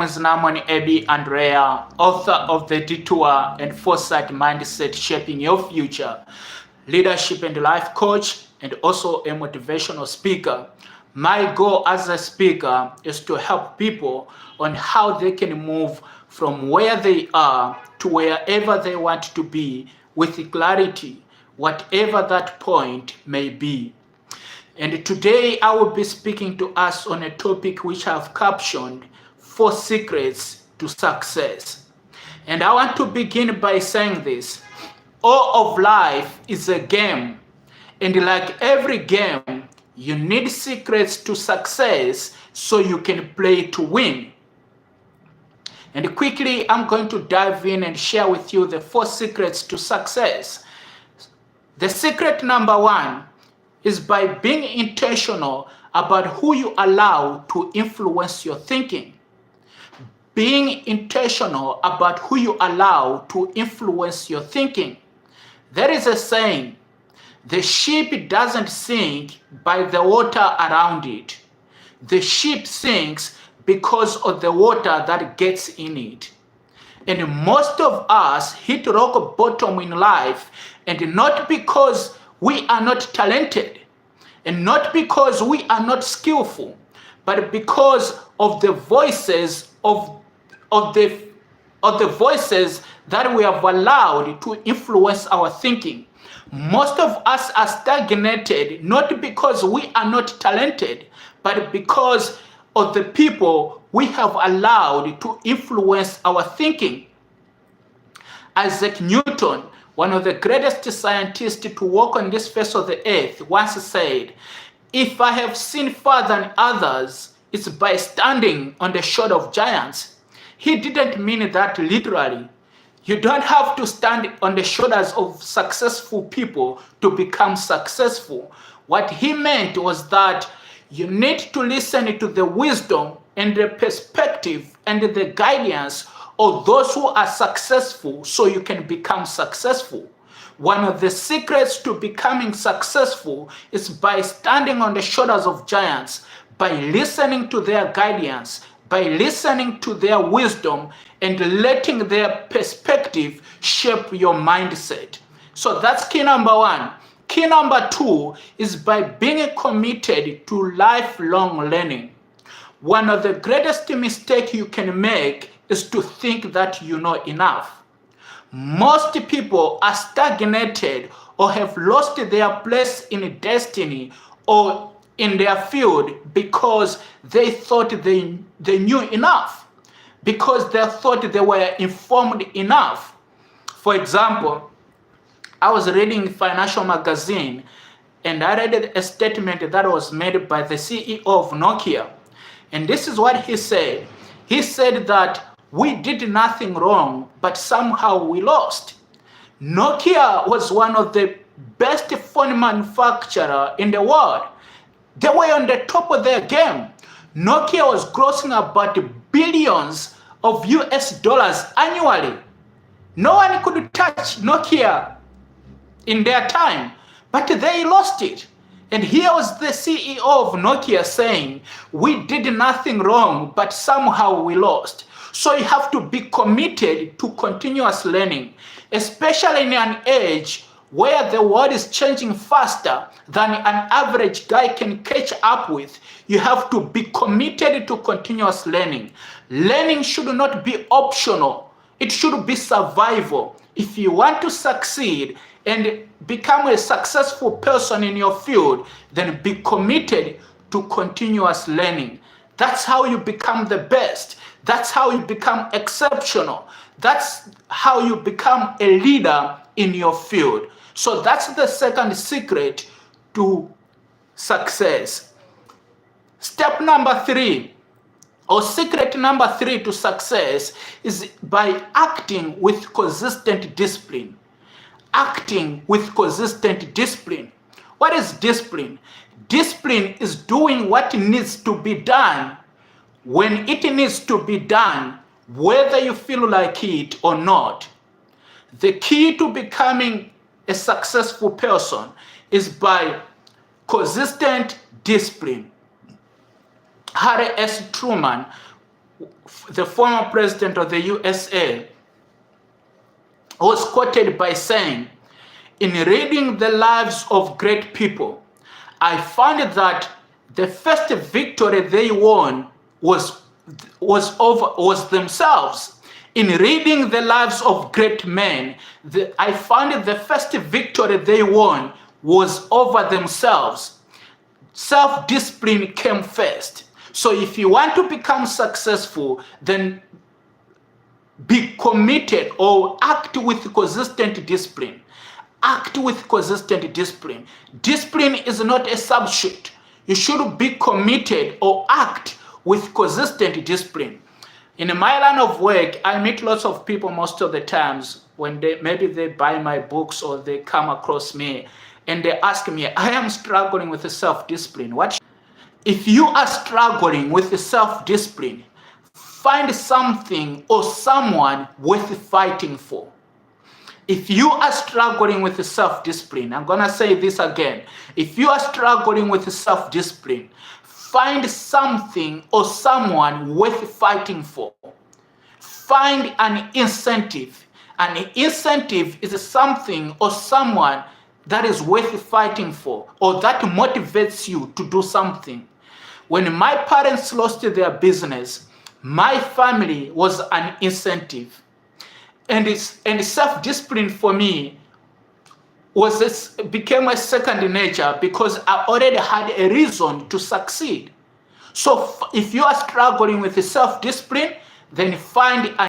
is Namon Andrea, author of the Detour and Foresight Mindset Shaping Your Future, leadership and life coach, and also a motivational speaker. My goal as a speaker is to help people on how they can move from where they are to wherever they want to be with clarity, whatever that point may be. And today I will be speaking to us on a topic which I've captioned 4 secrets to success. And I want to begin by saying this. All of life is a game. And like every game, you need secrets to success so you can play to win. And quickly, I'm going to dive in and share with you the 4 secrets to success. The secret number 1 is by being intentional about who you allow to influence your thinking. Being intentional about who you allow to influence your thinking. There is a saying, the ship doesn't sink by the water around it. The ship sinks because of the water that gets in it. And most of us hit rock bottom in life, and not because we are not talented, and not because we are not skillful, but because of the voices of the voices that we have allowed to influence our thinking. Most of us are stagnated, not because we are not talented, but because of the people we have allowed to influence our thinking. Isaac Newton, one of the greatest scientists to walk on this face of the earth, once said, "If I have seen further than others, it's by standing on the shoulder of giants." He didn't mean that literally. You don't have to stand on the shoulders of successful people to become successful. What he meant was that you need to listen to the wisdom and the perspective and the guidance of those who are successful so you can become successful. One of the secrets to becoming successful is by standing on the shoulders of giants, by listening to their guidance, by listening to their wisdom, and letting their perspective shape your mindset. So that's key number 1. Key number 2 is by being committed to lifelong learning. One of the greatest mistakes you can make is to think that you know enough. Most people are stagnated or have lost their place in destiny or in their field because they thought they knew enough, because they thought they were informed enough. For example, I was reading a financial magazine and I read a statement that was made by the CEO of Nokia. And this is what he said. He said that we did nothing wrong, but somehow we lost. Nokia was one of the best phone manufacturers in the world. They were on the top of their game. Nokia was grossing about billions of US dollars annually. No one could touch Nokia in their time, but they lost it. And here was the CEO of Nokia saying, we did nothing wrong, but somehow we lost. So you have to be committed to continuous learning, especially in an age where the world is changing faster than an average guy can catch up with. You have to be committed to continuous learning. Learning should not be optional. It should be survival. If you want to succeed and become a successful person in your field, then be committed to continuous learning. That's how you become the best. That's how you become exceptional. That's how you become a leader in your field. So that's the second secret to success. Step number 3, or secret number 3 to success, is by acting with consistent discipline. Acting with consistent discipline. What is discipline? Discipline is doing what needs to be done when it needs to be done, whether you feel like it or not. The key to becoming a successful person is by consistent discipline. Harry S. Truman, the former president of the USA, was quoted by saying, "In reading the lives of great people, I found that the first victory they won was themselves. In reading the lives of great men, I found the first victory they won was over themselves. Self-discipline came first." So if you want to become successful, then be committed or act with consistent discipline. Act with consistent discipline. Discipline is not a substitute. You should be committed or act with consistent discipline. In my line of work, I meet lots of people most of the times when maybe they buy my books or they come across me and they ask me, "I am struggling with self-discipline. If you are struggling with self-discipline, find something or someone worth fighting for. If you are struggling with self-discipline, I'm going to say this again. If you are struggling with self-discipline, find something or someone worth fighting for. Find an incentive. An incentive is something or someone that is worth fighting for or that motivates you to do something. When my parents lost their business, my family was an incentive. And self-discipline for me became a second nature because I already had a reason to succeed. So if you are struggling with self-discipline, then find an